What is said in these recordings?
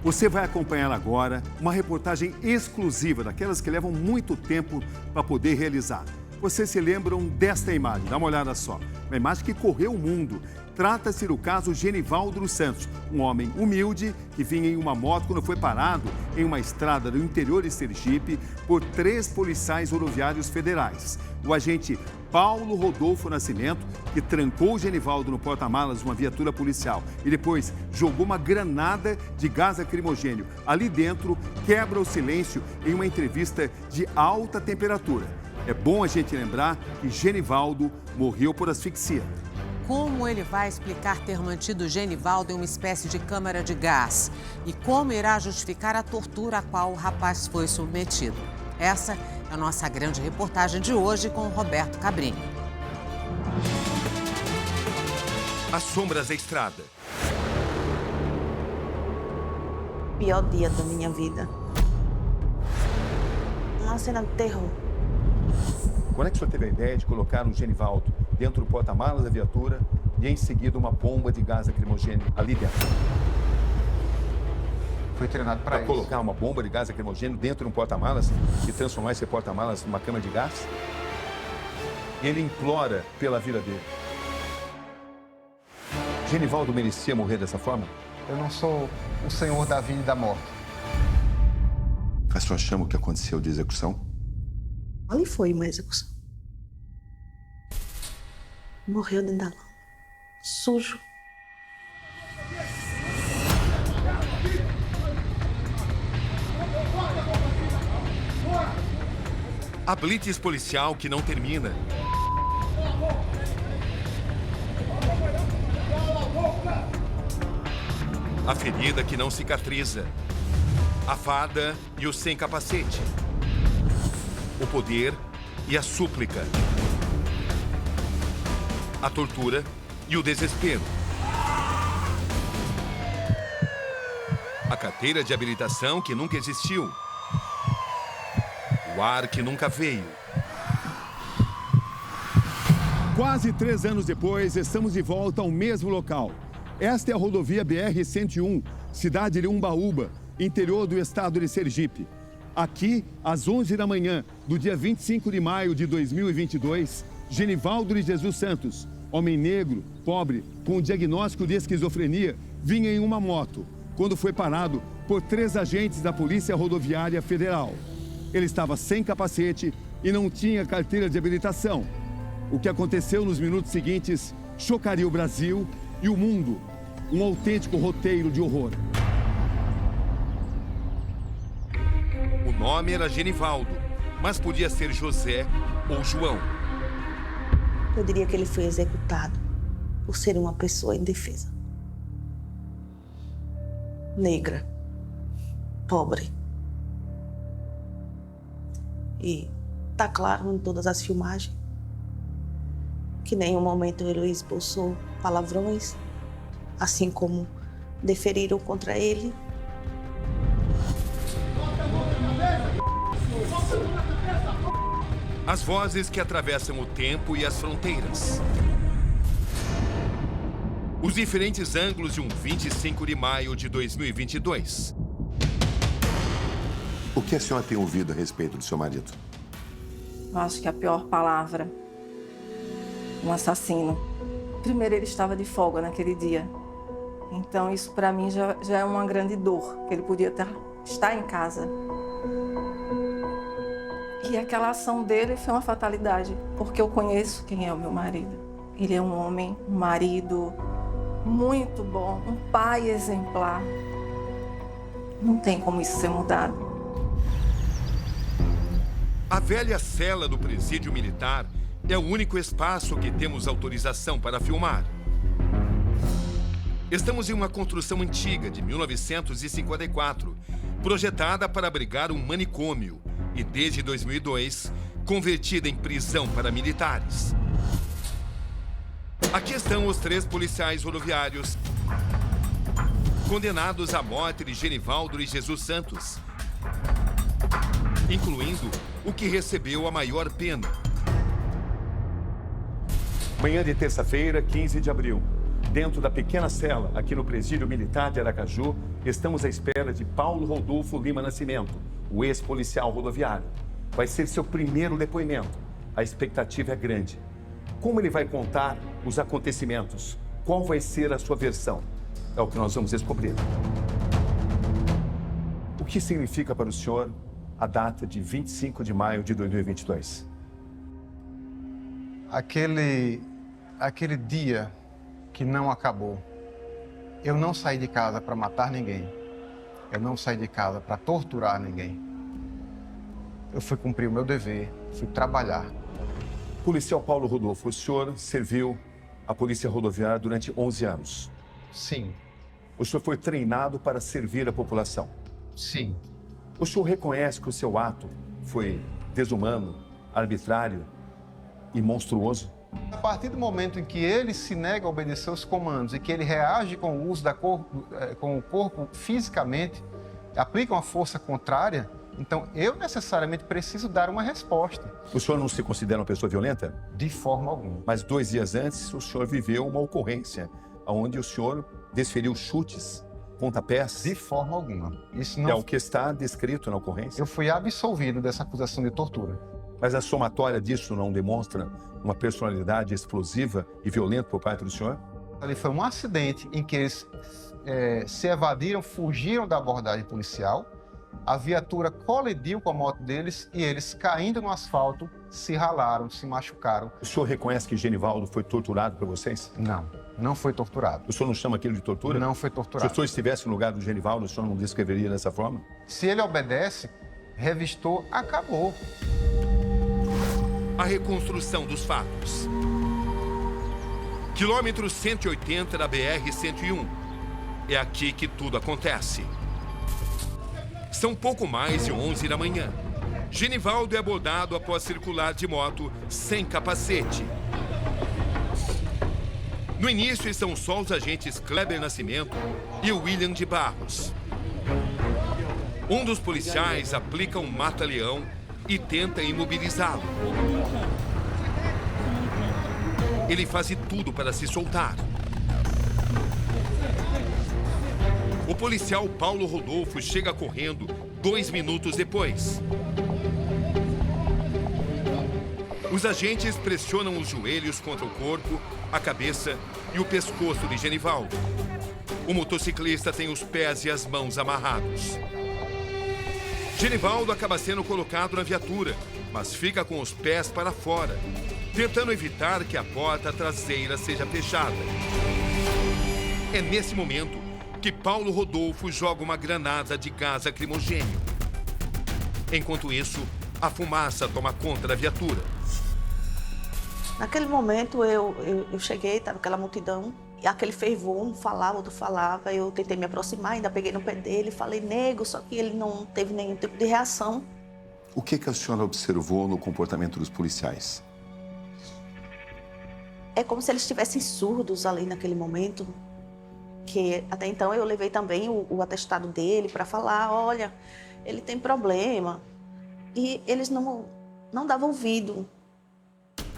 Você vai acompanhar agora uma reportagem exclusiva, daquelas que levam muito tempo para poder realizar. Vocês se lembram desta imagem? Dá uma olhada só. Uma imagem que correu o mundo. Trata-se do caso Genivaldo dos Santos, um homem humilde que vinha em uma moto quando foi parado em uma estrada do interior de Sergipe por 3 policiais rodoviários federais. O agente Paulo Rodolfo Nascimento, que trancou o Genivaldo no porta-malas de uma viatura policial e depois jogou uma granada de gás lacrimogênio ali dentro, quebra o silêncio em uma entrevista de alta temperatura. É bom a gente lembrar que Genivaldo morreu por asfixia. Como ele vai explicar ter mantido Genivaldo em uma espécie de câmara de gás? E como irá justificar a tortura a qual o rapaz foi submetido? Essa é a nossa grande reportagem de hoje com o Roberto Cabrini. As sombras da estrada. Pior dia da minha vida. Uma cena de terror. Quando é que o senhor teve a ideia de colocar o Genivaldo dentro do porta-malas da viatura e em seguida uma bomba de gás lacrimogênio ali dentro? Foi treinado para isso. Colocar uma bomba de gás lacrimogênio dentro de um porta-malas e transformar esse porta-malas numa cama de gás? E ele implora pela vida dele. Genivaldo merecia morrer dessa forma? Eu não sou o senhor da vida e da morte. A senhora chama o que aconteceu de execução? Ali foi uma execução. Morreu dentro da lama. Sujo. A blitz policial que não termina. A ferida que não cicatriza. A farda e o sem capacete. O poder e a súplica. A tortura e o desespero. A carteira de habilitação que nunca existiu. O ar que nunca veio. Quase 3 anos depois, estamos de volta ao mesmo local. Esta é a rodovia BR-101, cidade de Umbaúba, interior do estado de Sergipe. Aqui, às 11 da manhã do dia 25 de maio de 2022, Genivaldo de Jesus Santos, homem negro, pobre, com diagnóstico de esquizofrenia, vinha em uma moto, quando foi parado por 3 agentes da Polícia Rodoviária Federal. Ele estava sem capacete e não tinha carteira de habilitação. O que aconteceu nos minutos seguintes chocaria o Brasil e o mundo. Um autêntico roteiro de horror. O nome era Genivaldo, mas podia ser José ou João. Eu diria que ele foi executado por ser uma pessoa indefesa. Negra. Pobre. E tá claro em todas as filmagens que em nenhum momento ele expulsou palavrões, assim como deferiram contra ele. As vozes que atravessam o tempo e as fronteiras. Os diferentes ângulos de um 25 de maio de 2022. O que a senhora tem ouvido a respeito do seu marido? Eu acho que a pior palavra, um assassino. Primeiro, ele estava de folga naquele dia. Então, isso para mim já é uma grande dor, que ele podia estar em casa. E aquela ação dele foi uma fatalidade, porque eu conheço quem é o meu marido. Ele é um homem, um marido muito bom, um pai exemplar. Não tem como isso ser mudado. A velha cela do presídio militar é o único espaço que temos autorização para filmar. Estamos em uma construção antiga, de 1954, projetada para abrigar um manicômio e, desde 2002, convertida em prisão para militares. Aqui estão os 3 policiais rodoviários condenados à morte de Genivaldo de Jesus Santos, incluindo o que recebeu a maior pena. Manhã de terça-feira, 15 de abril, dentro da pequena cela aqui no Presídio Militar de Aracaju, estamos à espera de Paulo Rodolfo Lima Nascimento, o ex-policial rodoviário. Vai ser seu primeiro depoimento. A expectativa é grande. Como ele vai contar os acontecimentos? Qual vai ser a sua versão? É o que nós vamos descobrir. O que significa para o senhor a data de 25 de maio de 2022? Aquele dia que não acabou. Eu não saí de casa para matar ninguém. Eu não saí de casa para torturar ninguém. Eu fui cumprir o meu dever, fui trabalhar. Policial Paulo Rodolfo, o senhor serviu a Polícia Rodoviária durante 11 anos. Sim. O senhor foi treinado para servir a população. Sim. O senhor reconhece que o seu ato foi desumano, arbitrário e monstruoso? A partir do momento em que ele se nega a obedecer os comandos e que ele reage com o uso com o corpo fisicamente, aplica uma força contrária, então eu necessariamente preciso dar uma resposta. O senhor não se considera uma pessoa violenta? De forma alguma. Mas 2 dias antes, o senhor viveu uma ocorrência onde o senhor desferiu chutes, pontapés. De forma alguma. Isso não... É o que está descrito na ocorrência. Eu fui absolvido dessa acusação de tortura. Mas a somatória disso não demonstra uma personalidade explosiva e violenta por parte do senhor? Ali foi um acidente em que eles se evadiram, fugiram da abordagem policial, a viatura colidiu com a moto deles e eles, caindo no asfalto, se ralaram, se machucaram. O senhor reconhece que Genivaldo foi torturado por vocês? Não, não foi torturado. O senhor não chama aquilo de tortura? Não foi torturado. Se o senhor estivesse no lugar do Genivaldo, o senhor não descreveria dessa forma? Se ele obedece, revistou, acabou. A reconstrução dos fatos. Quilômetro 180 da BR-101. É aqui que tudo acontece. São pouco mais de 11 da manhã. Genivaldo é abordado após circular de moto sem capacete. No início estão só os agentes Kleber Nascimento e William de Barros. Um dos policiais aplica um mata-leão e tenta imobilizá-lo. Ele faz de tudo para se soltar. O policial Paulo Rodolfo chega correndo 2 minutos depois. Os agentes pressionam os joelhos contra o corpo, a cabeça e o pescoço de Genivaldo. O motociclista tem os pés e as mãos amarrados. Genivaldo acaba sendo colocado na viatura, mas fica com os pés para fora, tentando evitar que a porta traseira seja fechada. É nesse momento que Paulo Rodolfo joga uma granada de gás lacrimogênio. Enquanto isso, a fumaça toma conta da viatura. Naquele momento eu cheguei, estava aquela multidão, e aquele fervor, um falava, outro falava, eu tentei me aproximar, ainda peguei no pé dele, falei nego, só que ele não teve nenhum tipo de reação. O que a senhora observou no comportamento dos policiais? É como se eles estivessem surdos ali naquele momento, que até então eu levei também o atestado dele para falar, olha, ele tem problema, e eles não davam ouvido.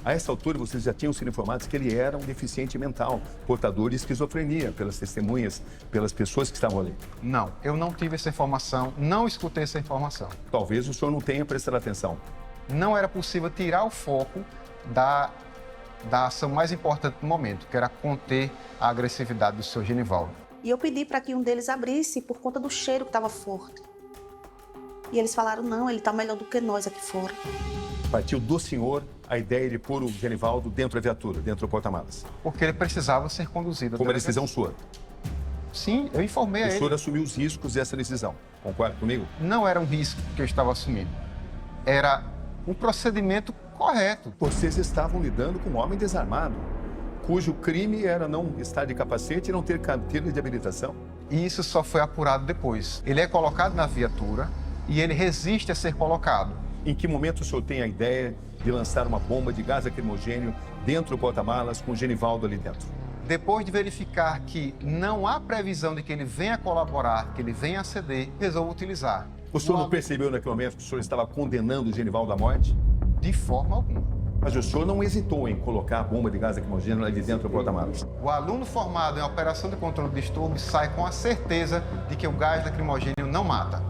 A essa altura, vocês já tinham sido informados que ele era um deficiente mental, portador de esquizofrenia, pelas testemunhas, pelas pessoas que estavam ali. Não, eu não tive essa informação, não escutei essa informação. Talvez o senhor não tenha prestado atenção. Não era possível tirar o foco da ação mais importante do momento, que era conter a agressividade do seu Genivaldo. E eu pedi para que um deles abrisse por conta do cheiro que estava forte. E eles falaram, não, ele está melhor do que nós aqui fora. Partiu do senhor a ideia de pôr o Genivaldo dentro da viatura, dentro do porta-malas. Porque ele precisava ser conduzido. Como uma decisão sua? Sim, eu informei a ele. O senhor assumiu os riscos dessa decisão, concorda comigo? Não era um risco que eu estava assumindo. Era um procedimento correto. Vocês estavam lidando com um homem desarmado, cujo crime era não estar de capacete e não ter carteira de habilitação. E isso só foi apurado depois. Ele é colocado na viatura e ele resiste a ser colocado. Em que momento o senhor tem a ideia de lançar uma bomba de gás lacrimogênio dentro do porta-malas com o Genivaldo ali dentro? Depois de verificar que não há previsão de que ele venha colaborar, que ele venha ceder, resolvo utilizar. O senhor não percebeu naquele momento que o senhor estava condenando o Genivaldo à morte? De forma alguma. Mas o senhor não hesitou em colocar a bomba de gás lacrimogênio ali dentro do porta-malas? O O aluno formado em operação de controle de distúrbios sai com a certeza de que o gás lacrimogêneo não mata.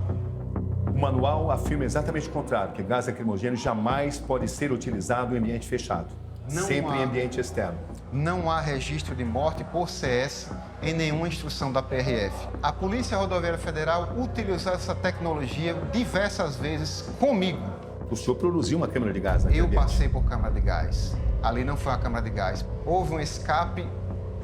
O manual afirma exatamente o contrário, que gás lacrimogêneo jamais pode ser utilizado em ambiente fechado, sempre em ambiente externo. Não há registro de morte por CS em nenhuma instrução da PRF. A Polícia Rodoviária Federal utilizou essa tecnologia diversas vezes comigo. O senhor produziu uma câmara de gás naquele ambiente? Eu passei por câmara de gás. Ali não foi uma câmara de gás. Houve um escape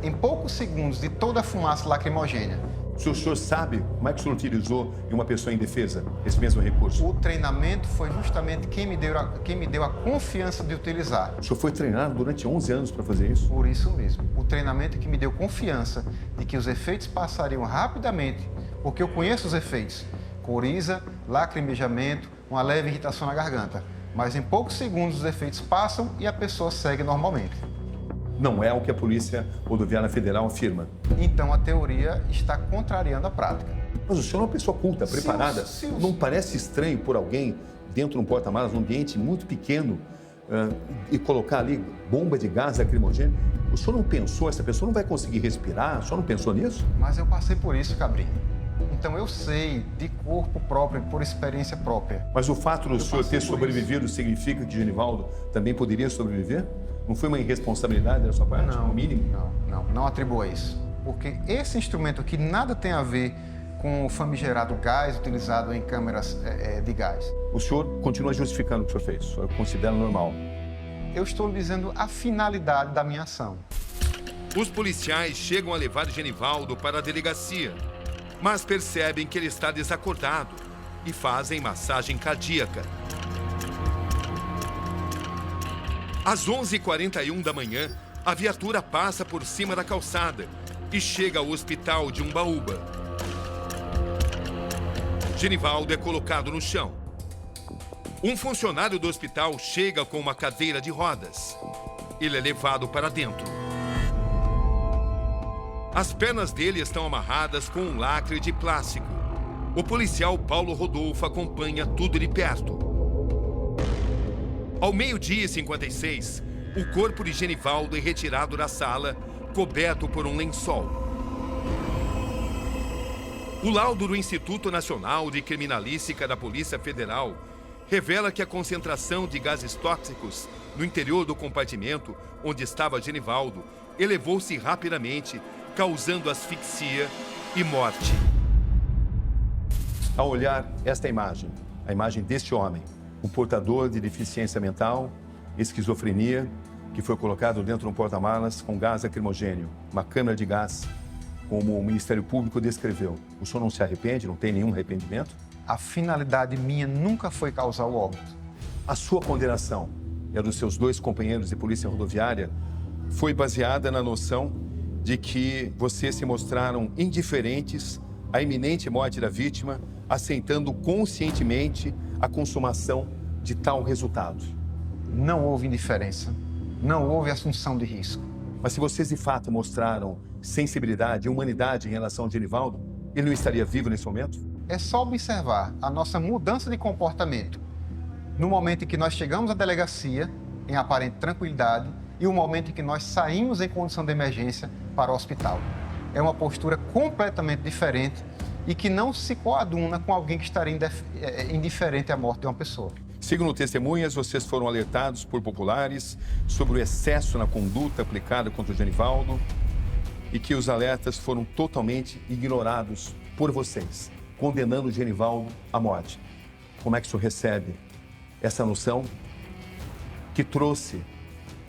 em poucos segundos de toda a fumaça lacrimogênea. O senhor sabe como é que o senhor utilizou em uma pessoa indefesa esse mesmo recurso? O treinamento foi justamente quem me deu a confiança de utilizar. O senhor foi treinado durante 11 anos para fazer isso? Por isso mesmo. O treinamento que me deu confiança de que os efeitos passariam rapidamente, porque eu conheço os efeitos. Coriza, lacrimejamento, uma leve irritação na garganta. Mas em poucos segundos os efeitos passam e a pessoa segue normalmente. Não é o que a Polícia Rodoviária Federal afirma. Então a teoria está contrariando a prática. Mas o senhor é uma pessoa culta, preparada. Não parece estranho por alguém dentro de um porta-malas, num ambiente muito pequeno, e colocar ali bomba de gás lacrimogêneo? O senhor não pensou, essa pessoa não vai conseguir respirar? O senhor não pensou nisso? Mas eu passei por isso, Cabrinho. Então eu sei de corpo próprio, por experiência própria. Mas o fato do senhor ter sobrevivido significa que Genivaldo também poderia sobreviver? Não foi uma irresponsabilidade da sua parte, no mínimo? Não atribua isso. Porque esse instrumento aqui nada tem a ver com o famigerado gás utilizado em câmeras de gás. O senhor continua justificando o que o senhor fez? O senhor considera normal? Eu estou lhe dizendo a finalidade da minha ação. Os policiais chegam a levar Genivaldo para a delegacia, mas percebem que ele está desacordado e fazem massagem cardíaca. Às 11h41 da manhã, a viatura passa por cima da calçada e chega ao hospital de Umbaúba. Genivaldo é colocado no chão. Um funcionário do hospital chega com uma cadeira de rodas. Ele é levado para dentro. As pernas dele estão amarradas com um lacre de plástico. O policial Paulo Rodolfo acompanha tudo de perto. Ao 12h56, o corpo de Genivaldo é retirado da sala, coberto por um lençol. O laudo do Instituto Nacional de Criminalística da Polícia Federal revela que a concentração de gases tóxicos no interior do compartimento onde estava Genivaldo elevou-se rapidamente, causando asfixia e morte. Ao olhar esta imagem, a imagem deste homem, um portador de deficiência mental, esquizofrenia, que foi colocado dentro de um porta-malas com gás lacrimogêneo, uma câmara de gás, como o Ministério Público descreveu. O senhor não se arrepende? Não tem nenhum arrependimento? A finalidade minha nunca foi causar o óbito. A sua condenação e a dos seus dois companheiros de polícia rodoviária foi baseada na noção de que vocês se mostraram indiferentes à iminente morte da vítima, aceitando conscientemente a consumação de tal resultado. Não houve indiferença, não houve assunção de risco. Mas se vocês de fato mostraram sensibilidade e humanidade em relação ao Genivaldo, ele não estaria vivo nesse momento? É só observar a nossa mudança de comportamento no momento em que nós chegamos à delegacia, em aparente tranquilidade, e o momento em que nós saímos em condição de emergência para o hospital. É uma postura completamente diferente e que não se coaduna com alguém que estaria indiferente à morte de uma pessoa. Segundo testemunhas, vocês foram alertados por populares sobre o excesso na conduta aplicada contra o Genivaldo e que os alertas foram totalmente ignorados por vocês, condenando o Genivaldo à morte. Como é que o senhor recebe essa noção que trouxe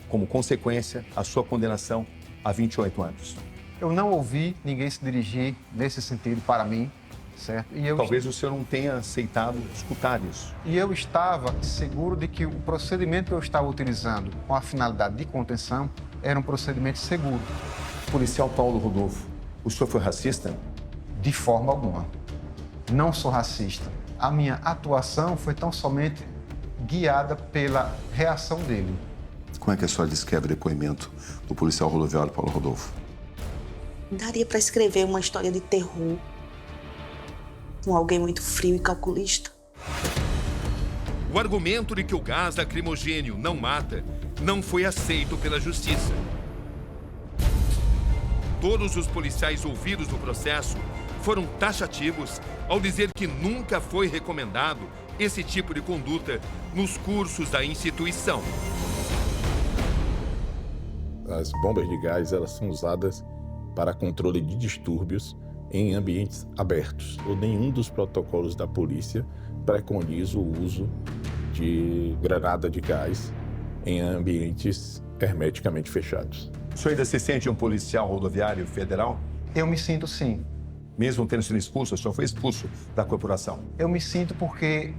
como consequência a sua condenação a 28 anos? Eu não ouvi ninguém se dirigir nesse sentido para mim, certo? Talvez o senhor não tenha aceitado escutar isso. E eu estava seguro de que o procedimento que eu estava utilizando com a finalidade de contenção era um procedimento seguro. Policial Paulo Rodolfo, o senhor foi racista? De forma alguma. Não sou racista. A minha atuação foi tão somente guiada pela reação dele. Como é que a senhora descreve o depoimento do policial rodoviário Paulo Rodolfo? Daria para escrever uma história de terror com alguém muito frio e calculista. O argumento de que o gás lacrimogêneo não mata não foi aceito pela justiça. todos os policiais ouvidos no processo foram taxativos ao dizer que nunca foi recomendado esse tipo de conduta nos cursos da instituição. As bombas de gás, elas são usadas para controle de distúrbios em ambientes abertos. Nenhum dos protocolos da polícia preconiza o uso de granada de gás em ambientes hermeticamente fechados. O senhor ainda se sente um policial rodoviário federal? Eu me sinto sim. Mesmo tendo sido expulso, o senhor foi expulso da corporação. Eu me sinto porque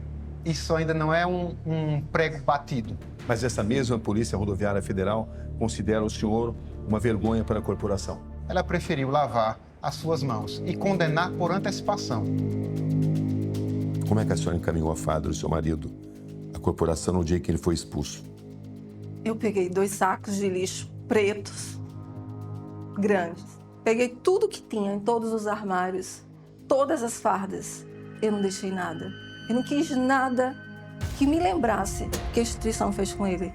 isso ainda não é um prego batido. Mas essa mesma Polícia Rodoviária Federal considera o senhor uma vergonha para a corporação. Ela preferiu lavar as suas mãos e condenar por antecipação. Como é que a senhora encaminhou a farda do seu marido à corporação no dia que ele foi expulso? Eu peguei 2 sacos de lixo pretos, grandes. Peguei tudo que tinha em todos os armários, todas as fardas. Eu não deixei nada. Eu não quis nada que me lembrasse que a instituição fez com ele.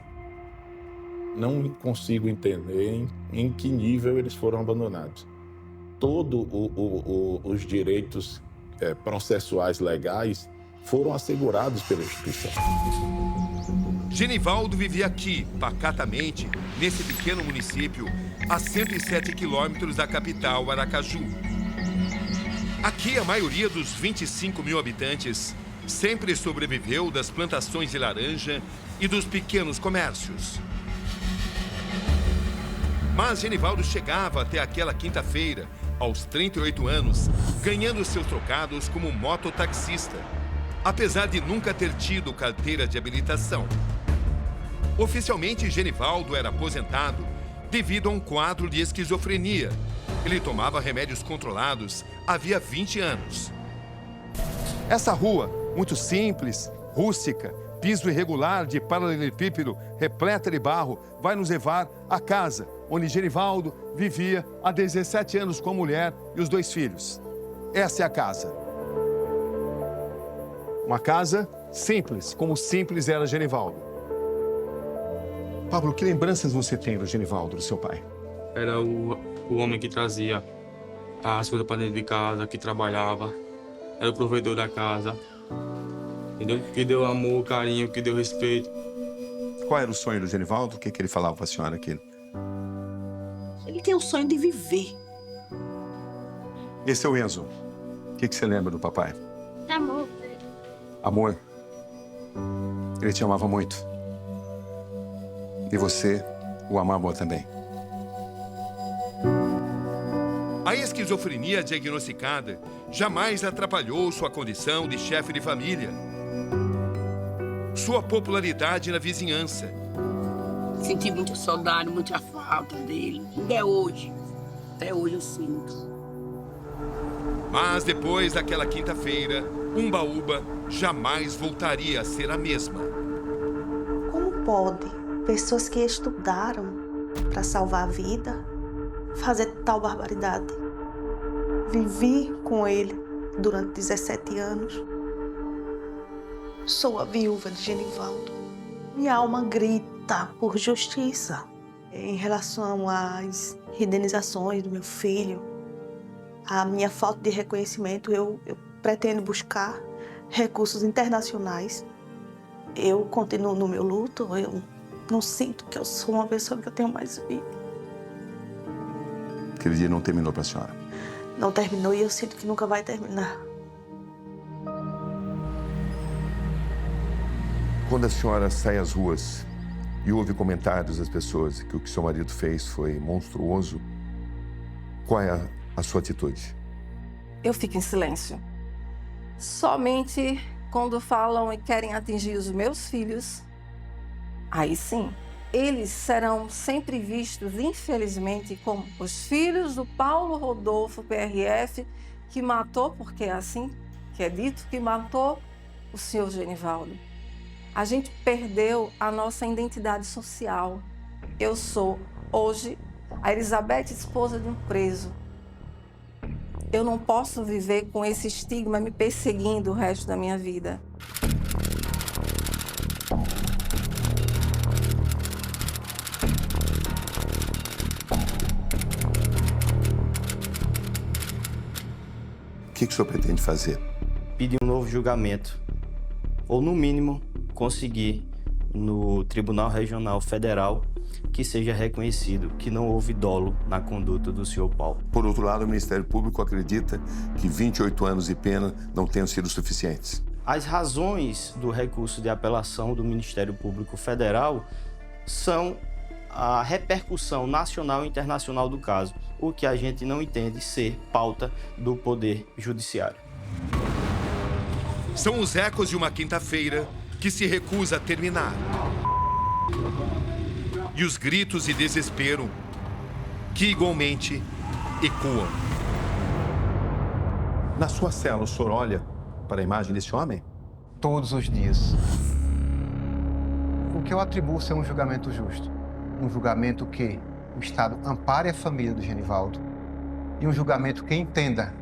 Não consigo entender em que nível eles foram abandonados. Todos os direitos processuais legais foram assegurados pela instituição. Genivaldo vivia aqui, pacatamente, nesse pequeno município, a 107 quilômetros da capital, Aracaju. Aqui, a maioria dos 25 mil habitantes sempre sobreviveu das plantações de laranja e dos pequenos comércios. Mas Genivaldo chegava até aquela quinta-feira, aos 38 anos, ganhando seus trocados como mototaxista, apesar de nunca ter tido carteira de habilitação. Oficialmente, Genivaldo era aposentado devido a um quadro de esquizofrenia. Ele tomava remédios controlados havia 20 anos. Essa rua, muito simples, rústica, piso irregular de paralelepípedo, repleta de barro, vai nos levar à casa onde Genivaldo vivia há 17 anos com a mulher e os 2 filhos. Essa é a casa. Uma casa simples, como simples era Genivaldo. Pablo, que lembranças você tem do Genivaldo, do seu pai? Era o homem que trazia as coisas para dentro de casa, que trabalhava. Era o provedor da casa. Entendeu? Que deu amor, carinho, que deu respeito. Qual era o sonho do Genivaldo? O que ele falava para a senhora aqui? Ele tem o sonho de viver. Esse é o Enzo. O que você lembra do papai? Amor. Amor. Ele te amava muito. E você o amava também. A esquizofrenia diagnosticada jamais atrapalhou sua condição de chefe de família. Sua popularidade na vizinhança. Senti muita saudade, muita falta dele. Até hoje eu sinto. Mas depois daquela quinta-feira, Umbaúba jamais voltaria a ser a mesma. Como pode pessoas que estudaram para salvar a vida fazer tal barbaridade? Vivi com ele durante 17 anos. Sou a viúva de Genivaldo. Minha alma grita por justiça. Em relação às indenizações do meu filho, a minha falta de reconhecimento, eu pretendo buscar recursos internacionais. Eu continuo no meu luto, eu não sinto que eu sou uma pessoa que eu tenho mais vida. Aquele dia não terminou para a senhora? Não terminou e eu sinto que nunca vai terminar. Quando a senhora sai às ruas e ouve comentários das pessoas que o que seu marido fez foi monstruoso, qual é a sua atitude? Eu fico em silêncio. Somente quando falam e querem atingir os meus filhos, aí sim, eles serão sempre vistos, infelizmente, como os filhos do Paulo Rodolfo, PRF, que matou, porque é assim que é dito, que matou o senhor Genivaldo. A gente perdeu a nossa identidade social. Eu sou, hoje, a Elizabeth, esposa de um preso. Eu não posso viver com esse estigma me perseguindo o resto da minha vida. que o senhor pretende fazer? Pedir um novo julgamento, ou no mínimo conseguir no Tribunal Regional Federal que seja reconhecido que não houve dolo na conduta do senhor Paulo. Por outro lado, o Ministério Público acredita que 28 anos de pena não tenham sido suficientes. As razões do recurso de apelação do Ministério Público Federal são a repercussão nacional e internacional do caso, o que a gente não entende ser pauta do Poder Judiciário. São os ecos de uma quinta-feira que se recusa a terminar. E os gritos de desespero que igualmente ecoam. Na sua cela, o senhor olha para a imagem desse homem? Todos os dias. O que eu atribuo ser um julgamento justo. Um julgamento que o Estado ampare a família do Genivaldo e um julgamento que entenda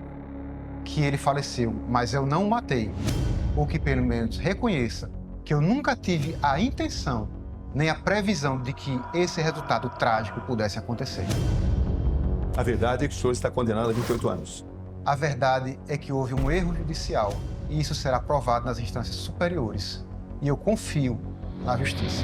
que ele faleceu, mas eu não o matei, ou que pelo menos reconheça que eu nunca tive a intenção nem a previsão de que esse resultado trágico pudesse acontecer. A verdade é que o senhor está condenado a 28 anos. A verdade é que houve um erro judicial e isso será provado nas instâncias superiores. E eu confio na justiça.